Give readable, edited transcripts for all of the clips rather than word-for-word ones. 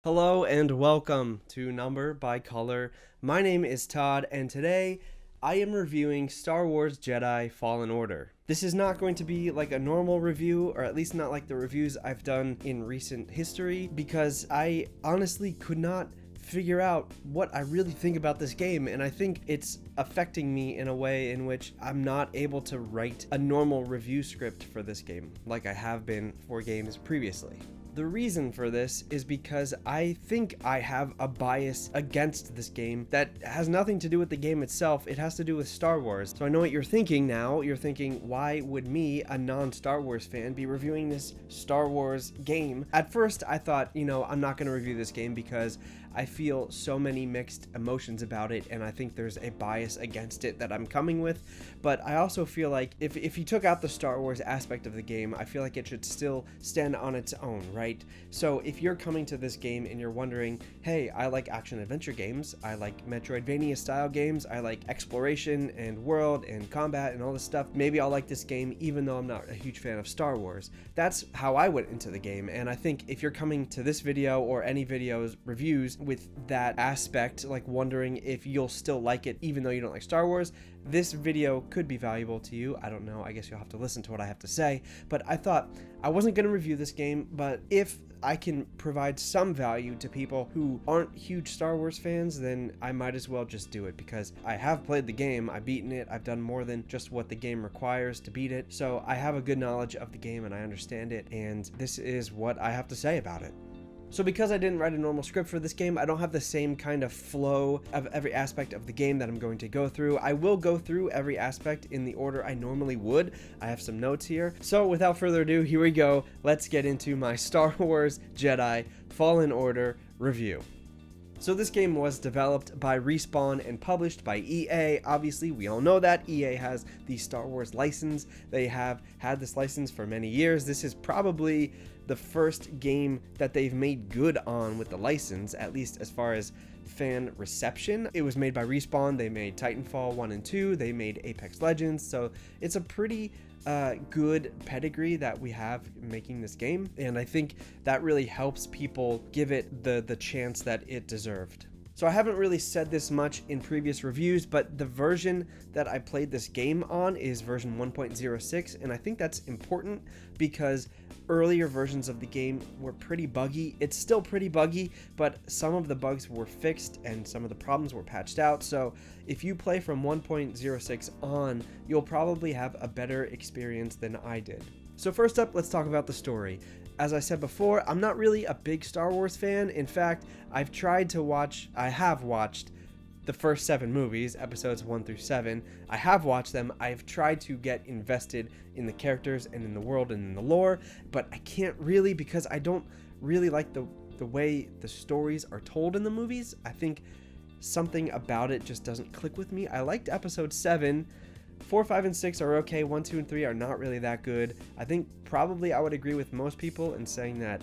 Hello and welcome to Number by Color. My name is Todd, and today I am reviewing Star Wars Jedi Fallen Order. This is not going to be like a normal review, or at least not like the reviews I've done in recent history, because I honestly could not figure out what I really think about this game, and I think it's affecting me in a way in which I'm not able to write a normal review script for this game like I have been for games previously. The reason for this is because I think I have a bias against this game that has nothing to do with the game itself. It has to do with Star Wars. So I know what you're thinking now. You're thinking, why would me, a non-Star Wars fan, be reviewing this Star Wars game? At first, I thought, I'm not going to review this game because I feel so many mixed emotions about it, and I think there's a bias against it that I'm coming with. But I also feel like if you took out the Star Wars aspect of the game, I feel like it should still stand on its own, right? So if you're coming to this game and you're wondering, hey, I like action adventure games, I like Metroidvania style games, I like exploration and world and combat and all this stuff, maybe I'll like this game even though I'm not a huge fan of Star Wars. That's how I went into the game, and I think if you're coming to this video or any videos reviews with that aspect, like wondering if you'll still like it even though you don't like Star Wars, this video could be valuable to you. I don't know, I guess you'll have to listen to what I have to say, but I thought I wasn't going to review this game, but if I can provide some value to people who aren't huge Star Wars fans, then I might as well just do it, because I have played the game, I've beaten it, I've done more than just what the game requires to beat it, so I have a good knowledge of the game and I understand it, and this is what I have to say about it. So because I didn't write a normal script for this game, I don't have the same kind of flow of every aspect of the game that I'm going to go through. I will go through every aspect in the order I normally would. I have some notes here. So without further ado, here we go. Let's get into my Star Wars Jedi Fallen Order review. So this game was developed by Respawn and published by EA. Obviously, we all know that EA has the Star Wars license. They have had this license for many years. This is probably the first game that they've made good on with the license, at least as far as fan reception. It was made by Respawn. They made Titanfall 1 and 2. They made Apex Legends. So it's a pretty good pedigree that we have making this game, and I think that really helps people give it the chance that it deserved. So I haven't really said this much in previous reviews, but the version that I played this game on is version 1.06, and I think that's important because earlier versions of the game were pretty buggy. It's still pretty buggy, but some of the bugs were fixed and some of the problems were patched out. So if you play from 1.06 on, you'll probably have a better experience than I did. So first up, let's talk about the story. As I said before, I'm not really a big Star Wars fan. In fact, I have watched the first 7 movies, episodes 1 through 7. I have watched them. I've tried to get invested in the characters and in the world and in the lore, but I can't really, because I don't really like the way the stories are told in the movies. I think something about it just doesn't click with me. I liked episode 7. 4, 5, and 6 are okay. 1, 2, and 3 are not really that good. I think probably I would agree with most people in saying that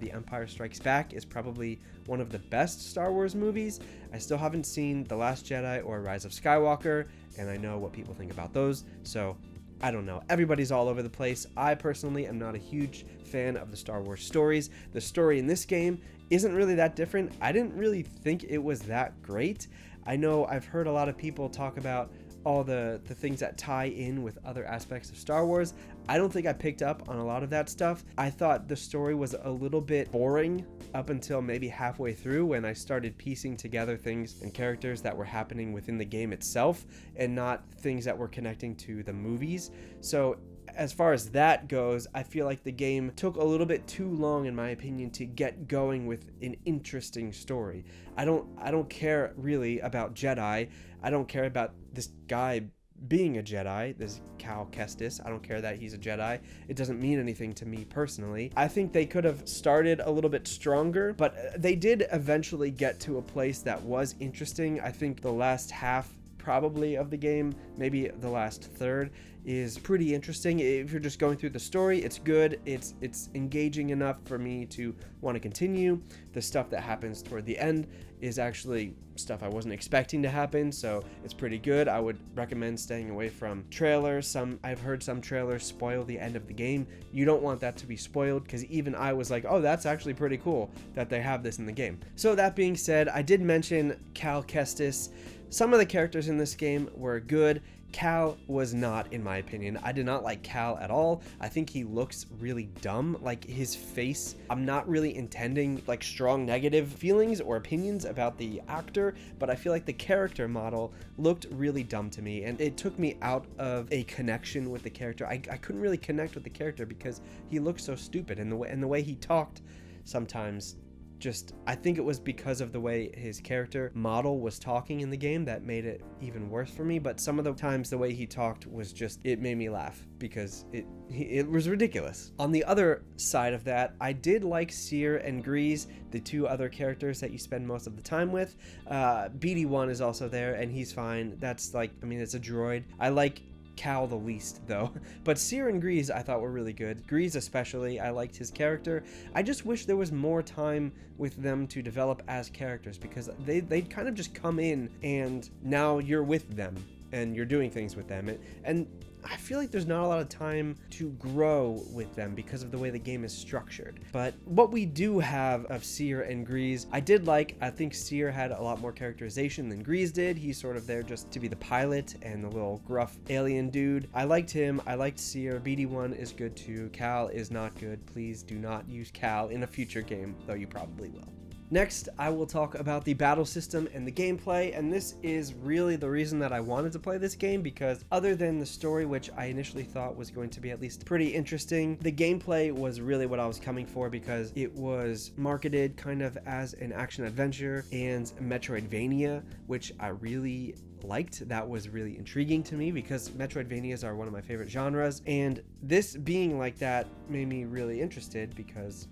The Empire Strikes Back is probably one of the best Star Wars movies. I still haven't seen The Last Jedi or Rise of Skywalker, and I know what people think about those, so I don't know. Everybody's all over the place. I personally am not a huge fan of the Star Wars stories. The story in this game isn't really that different. I didn't really think it was that great. I know I've heard a lot of people talk about all the things that tie in with other aspects of Star Wars. I don't think I picked up on a lot of that stuff. I thought the story was a little bit boring up until maybe halfway through, when I started piecing together things and characters that were happening within the game itself and not things that were connecting to the movies. So as far as that goes, I feel like the game took a little bit too long, in my opinion, to get going with an interesting story. I don't care really about Jedi. I don't care about this guy being a Jedi, this Cal Kestis. I don't care that he's a Jedi. It doesn't mean anything to me personally. I think they could have started a little bit stronger, but they did eventually get to a place that was interesting. I think the last half probably of the game, maybe the last third, is pretty interesting. If you're just going through the story, it's good. It's engaging enough for me to want to continue. The stuff that happens toward the end is actually stuff I wasn't expecting to happen, so it's pretty good. I would recommend staying away from trailers. I've heard some trailers spoil the end of the game. You don't want that to be spoiled, because even I was like, oh, that's actually pretty cool that they have this in the game. So that being said, I did mention Cal Kestis. Some of the characters in this game were good. Cal was not, in my opinion. I did not like Cal at all. I think he looks really dumb. Like, his face, I'm not really intending like strong negative feelings or opinions about the actor, but I feel like the character model looked really dumb to me, and it took me out of a connection with the character. I couldn't really connect with the character because he looked so stupid, and the way he talked sometimes, just, I think it was because of the way his character model was talking in the game that made it even worse for me. But some of the times the way he talked was just, it made me laugh because it was ridiculous. On the other side of that, I did like Seer and Grease, the two other characters that you spend most of the time with. BD1 is also there, and he's fine. That's like, I mean, it's a droid. I like Cal the least though, but Seer and Grease I thought were really good. Grease especially, I liked his character. I just wish there was more time with them to develop as characters, because they'd kind of just come in and now you're with them and you're doing things with them, and I feel like there's not a lot of time to grow with them because of the way the game is structured. But what we do have of Seer and Grease, I did like. I think Seer had a lot more characterization than Grease did. He's sort of there just to be the pilot and the little gruff alien dude. I liked him. I liked Seer. BD1 is good too. Cal is not good. Please do not use Cal in a future game, though you probably will. Next, I will talk about the battle system and the gameplay, and this is really the reason that I wanted to play this game, because other than the story, which I initially thought was going to be at least pretty interesting, the gameplay was really what I was coming for, because it was marketed kind of as an action-adventure and Metroidvania, which I really liked. That was really intriguing to me because Metroidvanias are one of my favorite genres, and this being like that made me really interested because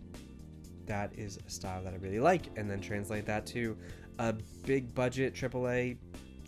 that is a style that I really like, and then translate that to a big budget AAA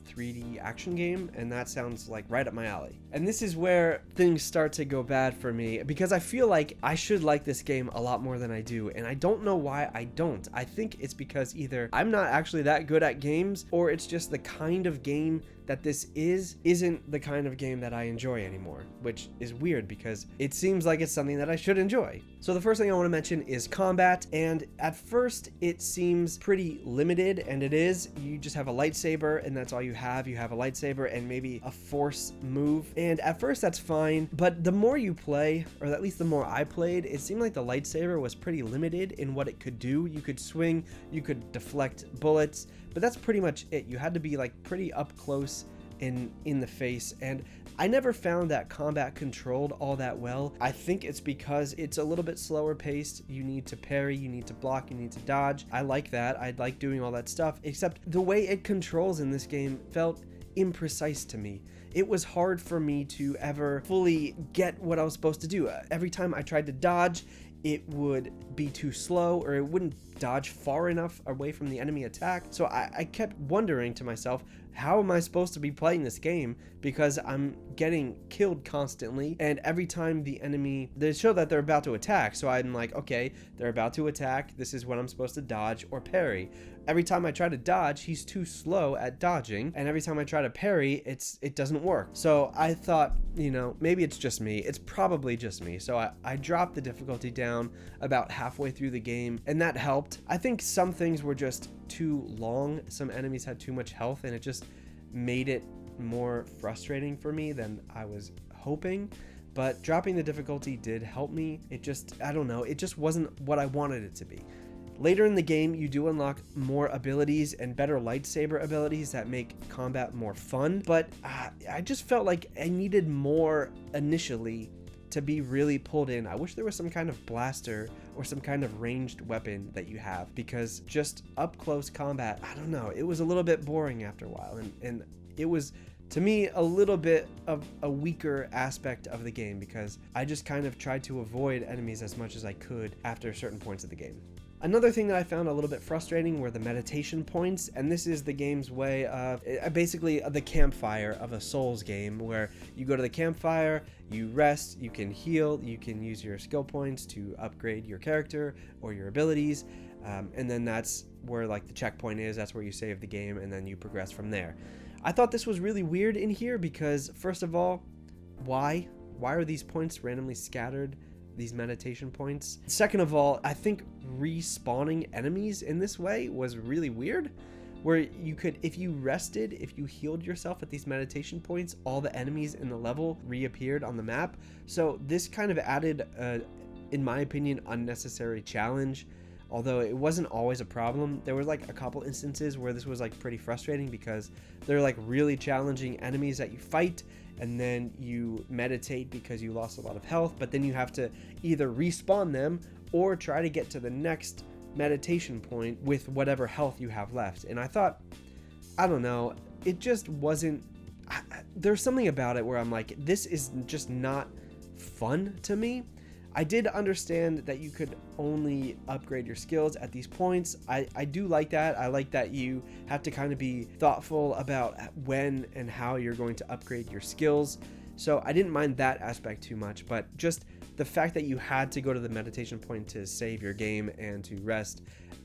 3D action game, and that sounds like right up my alley. And this is where things start to go bad for me, because I feel like I should like this game a lot more than I do, and I don't know why I don't. I think it's because either I'm not actually that good at games, or it's just the kind of game that this isn't the kind of game that I enjoy anymore, which is weird because it seems like it's something that I should enjoy. So the first thing I want to mention is combat, and at first it seems pretty limited, and it is. You just have a lightsaber, and that's all you have. You have a lightsaber and maybe a force move, and at first that's fine, but the more you play, or at least the more I played, it seemed like the lightsaber was pretty limited in what it could do. You could swing, you could deflect bullets, but that's pretty much it. You had to be like pretty up close in the face, and I never found that combat controlled all that well. I think it's because it's a little bit slower paced. You need to parry, you need to block, you need to dodge. I like that. I like doing all that stuff, except the way it controls in this game felt imprecise to me. It was hard for me to ever fully get what I was supposed to do. Every time I tried to dodge, it would be too slow, or it wouldn't dodge far enough away from the enemy attack. So I kept wondering to myself, how am I supposed to be playing this game? Because I'm getting killed constantly, and every time the enemy, they show that they're about to attack, so I'm like, okay, they're about to attack, this is when I'm supposed to dodge or parry. Every time I try to dodge, he's too slow at dodging, and every time I try to parry, it doesn't work. So I thought, maybe it's just me. It's probably just me. So I dropped the difficulty down about halfway through the game, and that helped. I think some things were just too long. Some enemies had too much health, and it just made it more frustrating for me than I was hoping. But dropping the difficulty did help me. I don't know, it just wasn't what I wanted it to be. Later in the game, you do unlock more abilities and better lightsaber abilities that make combat more fun, but I just felt like I needed more initially to be really pulled in. I wish there was some kind of blaster or some kind of ranged weapon that you have, because just up close combat, I don't know, it was a little bit boring after a while, and it was, to me, a little bit of a weaker aspect of the game, because I just kind of tried to avoid enemies as much as I could after certain points of the game. Another thing that I found a little bit frustrating were the meditation points, and this is the game's way of basically the campfire of a Souls game, where you go to the campfire, you rest, you can heal, you can use your skill points to upgrade your character or your abilities, and then that's where like the checkpoint is. That's where you save the game, and then you progress from there. I thought this was really weird in here because, first of all, why are these points randomly scattered, these meditation points? Second of all, I think respawning enemies in this way was really weird, where you could, if you rested, if you healed yourself at these meditation points, all the enemies in the level reappeared on the map. So this kind of added in my opinion, unnecessary challenge. Although it wasn't always a problem, there was like a couple instances where this was like pretty frustrating because they're like really challenging enemies that you fight, and then you meditate because you lost a lot of health, but then you have to either respawn them or try to get to the next meditation point with whatever health you have left. And I thought, I don't know, it just wasn't, there's something about it where I'm like, this is just not fun to me. I did understand that you could only upgrade your skills at these points. I do like that. I like that you have to kind of be thoughtful about when and how you're going to upgrade your skills. So I didn't mind that aspect too much, but just the fact that you had to go to the meditation point to save your game and to rest,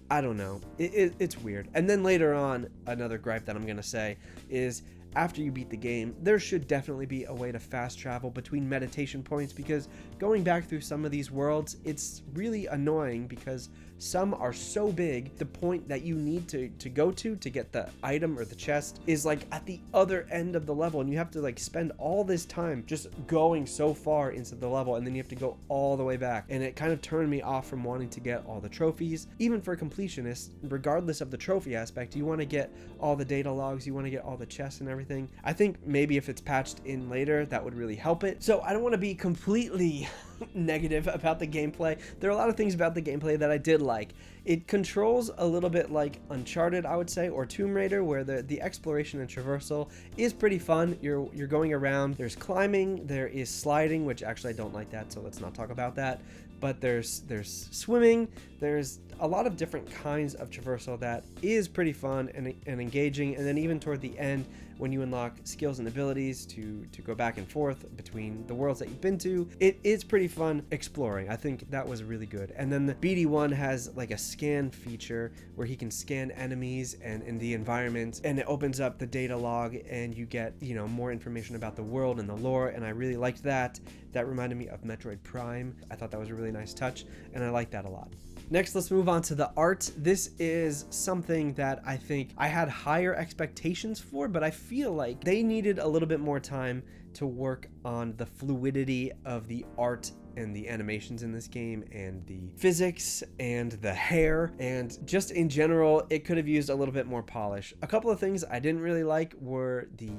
I don't know. It's weird. And then later on, another gripe that I'm going to say is, after you beat the game, there should definitely be a way to fast travel between meditation points, because going back through some of these worlds, it's really annoying because some are so big, the point that you need to go to get the item or the chest is like at the other end of the level, and you have to like spend all this time just going so far into the level, and then you have to go all the way back, and it kind of turned me off from wanting to get all the trophies. Even for completionists, regardless of the trophy aspect, you want to get all the data logs, you want to get all the chests and everything. I think maybe if it's patched in later, that would really help it. So I don't want to be completely negative about the gameplay. There are a lot of things about the gameplay that I did like. It controls a little bit like Uncharted, I would say, or Tomb Raider, where the exploration and traversal is pretty fun. You're going around, there's climbing, there is sliding, which actually I don't like that, so let's not talk about that. But there's swimming, there's a lot of different kinds of traversal that is pretty fun and engaging. And then even toward the end, when you unlock skills and abilities to go back and forth between the worlds that you've been to, it is pretty fun exploring. I think that was really good. And then the BD1 has like a scan feature where he can scan enemies and the environment, and it opens up the data log, and you get, you know, more information about the world and the lore, and I really liked that. That reminded me of Metroid Prime. I thought that was a really nice touch, and I like that a lot. Next, let's move on to the art. This is something that I think I had higher expectations for, but I feel like they needed a little bit more time to work on the fluidity of the art and the animations in this game, and the physics and the hair, and just in general, it could have used a little bit more polish. A couple of things I didn't really like were the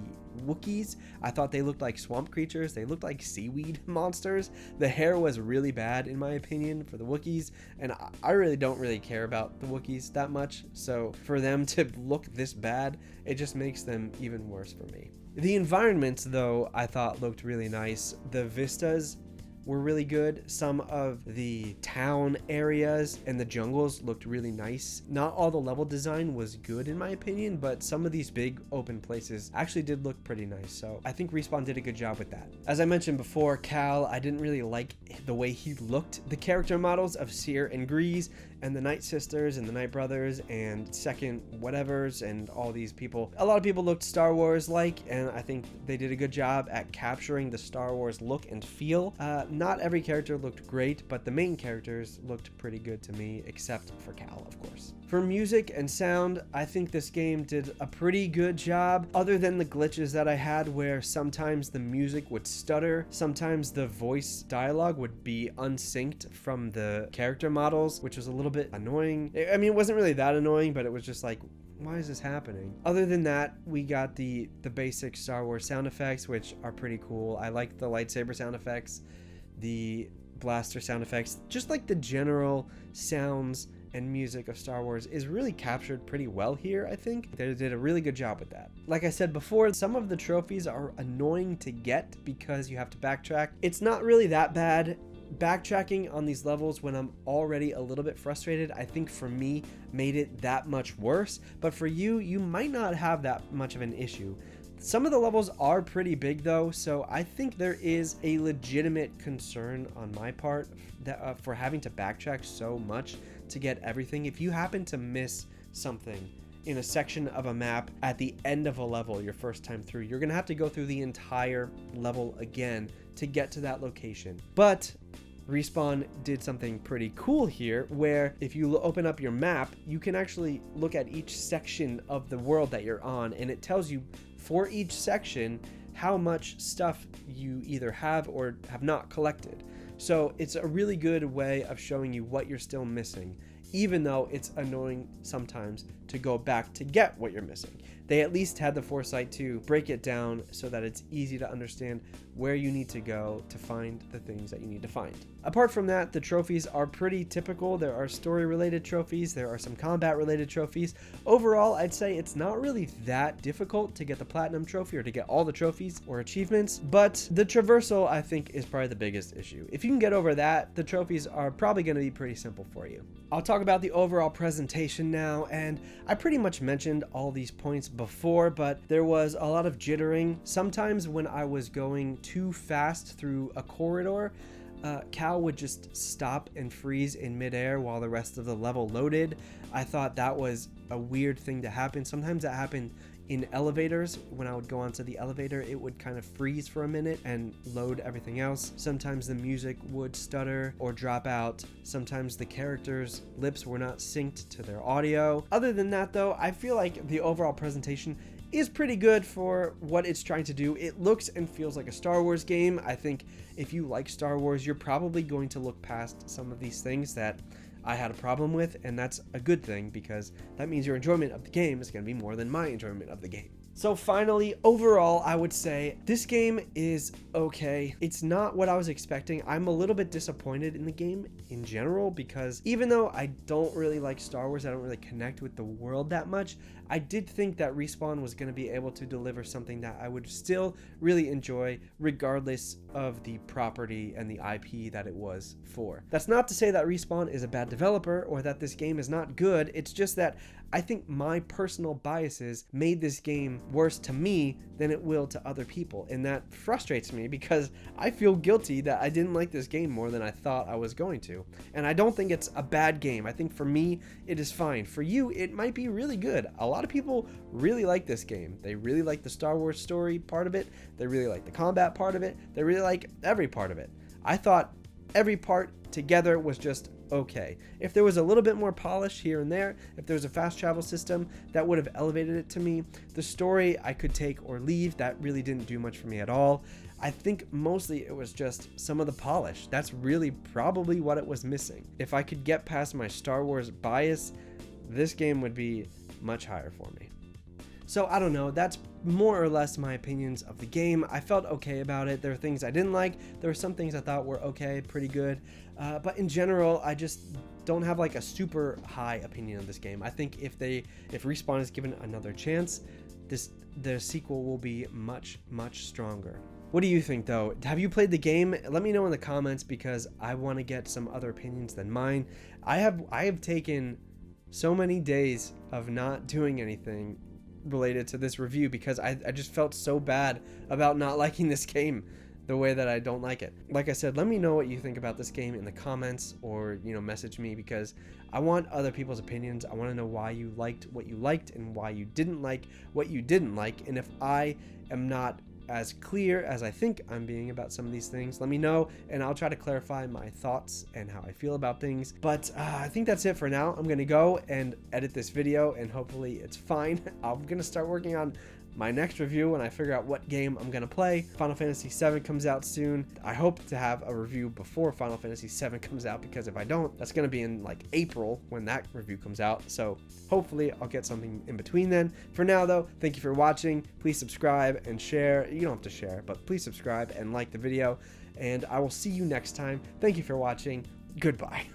Wookiees. I thought they looked like swamp creatures. They looked like seaweed monsters. The hair was really bad, in my opinion, for the Wookiees, and I really don't really care about the Wookiees that much, so for them to look this bad, it just makes them even worse for me. The environments, though, I thought looked really nice. The vistas were really good. Some of the town areas and the jungles looked really nice. Not all the level design was good in my opinion, but some of these big open places actually did look pretty nice. So I think Respawn did a good job with that. As I mentioned before, Cal, I didn't really like the way he looked. The character models of Seer and Grease and the Night Sisters and the Night Brothers and Second Whatevers and all these people, a lot of people looked Star Wars like, and I think they did a good job at capturing the Star Wars look and feel. Not every character looked great, but the main characters looked pretty good to me, except for Cal, of course. For music and sound, I think this game did a pretty good job, other than the glitches that I had where sometimes the music would stutter, sometimes the voice dialogue would be unsynced from the character models, which was a little bit annoying. I mean, it wasn't really that annoying, but it was just like, why is this happening? Other than that, we got the basic Star Wars sound effects, which are pretty cool. I like the lightsaber sound effects, the blaster sound effects, just like the general sounds and music of Star Wars is really captured pretty well here. I think they did a really good job with that. Like I said before, some of the trophies are annoying to get because you have to backtrack. It's not really that bad backtracking on these levels when I'm already a little bit frustrated, I think for me made it that much worse. But for you, you might not have that much of an issue. Some of the levels are pretty big though, so I think there is a legitimate concern on my part that, for having to backtrack so much to get everything. If you happen to miss something in a section of a map at the end of a level your first time through, you're gonna have to go through the entire level again to get to that location. But Respawn did something pretty cool here, where if you open up your map, you can actually look at each section of the world that you're on, and it tells you for each section how much stuff you either have or have not collected. So it's a really good way of showing you what you're still missing, even though it's annoying sometimes to go back to get what you're missing. They at least had the foresight to break it down so that it's easy to understand where you need to go to find the things that you need to find. Apart from that, the trophies are pretty typical. There are story-related trophies, there are some combat-related trophies. Overall, I'd say it's not really that difficult to get the platinum trophy or to get all the trophies or achievements, but the traversal, I think, is probably the biggest issue. If you can get over that, the trophies are probably going to be pretty simple for you. I'll talk about the overall presentation now, and I pretty much mentioned all these points before, but there was a lot of jittering. Sometimes when I was going too fast through a corridor, Cal would just stop and freeze in midair while the rest of the level loaded. I thought that was a weird thing to happen. Sometimes that happened in elevators. When I would go onto the elevator, it would kind of freeze for a minute and load everything else. Sometimes the music would stutter or drop out. Sometimes the characters' lips were not synced to their audio. Other than that though, I feel like the overall presentation is pretty good for what it's trying to do. It looks and feels like a Star Wars game. I think if you like Star Wars, you're probably going to look past some of these things that I had a problem with, and that's a good thing because that means your enjoyment of the game is going to be more than my enjoyment of the game. So finally, overall, I would say this game is okay. It's not what I was expecting. I'm a little bit disappointed in the game in general because even though I don't really like Star Wars, I don't really connect with the world that much, I did think that Respawn was going to be able to deliver something that I would still really enjoy regardless of the property and the IP that it was for. That's not to say that Respawn is a bad developer or that this game is not good. It's just that I think my personal biases made this game worse to me than it will to other people, and that frustrates me because I feel guilty that I didn't like this game more than I thought I was going to. And I don't think it's a bad game. I think for me, it is fine. For you, it might be really good. A lot of people really like this game. They really like the Star Wars story part of it. They really like the combat part of it. They really like every part of it. I thought every part together was just okay. If there was a little bit more polish here and there, if there was a fast travel system, that would have elevated it to me. The story I could take or leave. That really didn't do much for me at all. I think mostly it was just some of the polish. That's really probably what it was missing. If I could get past my Star Wars bias, this game would be much higher for me. So I don't know, that's more or less my opinions of the game. I felt okay about it. There are things I didn't like. There were some things I thought were okay, pretty good. But in general, I just don't have like a super high opinion of this game. I think if Respawn is given another chance, the sequel will be much, much stronger. What do you think though? Have you played the game? Let me know in the comments because I want to get some other opinions than mine. I have taken so many days of not doing anything related to this review because I just felt so bad about not liking this game the way that I don't like it. Like I said, let me know what you think about this game in the comments or, message me because I want other people's opinions. I want to know why you liked what you liked and why you didn't like what you didn't like. And if I am not as clear as I think I'm being about some of these things, let me know and I'll try to clarify my thoughts and how I feel about things. But I think that's it for now. I'm gonna go and edit this video and hopefully it's fine. I'm gonna start working on my next review when I figure out what game I'm gonna play. Final Fantasy VII comes out soon. I hope to have a review before Final Fantasy VII comes out because if I don't, that's gonna be in like April when that review comes out. So hopefully I'll get something in between then. For now though, thank you for watching. Please subscribe and share. You don't have to share, but please subscribe and like the video. And I will see you next time. Thank you for watching. Goodbye.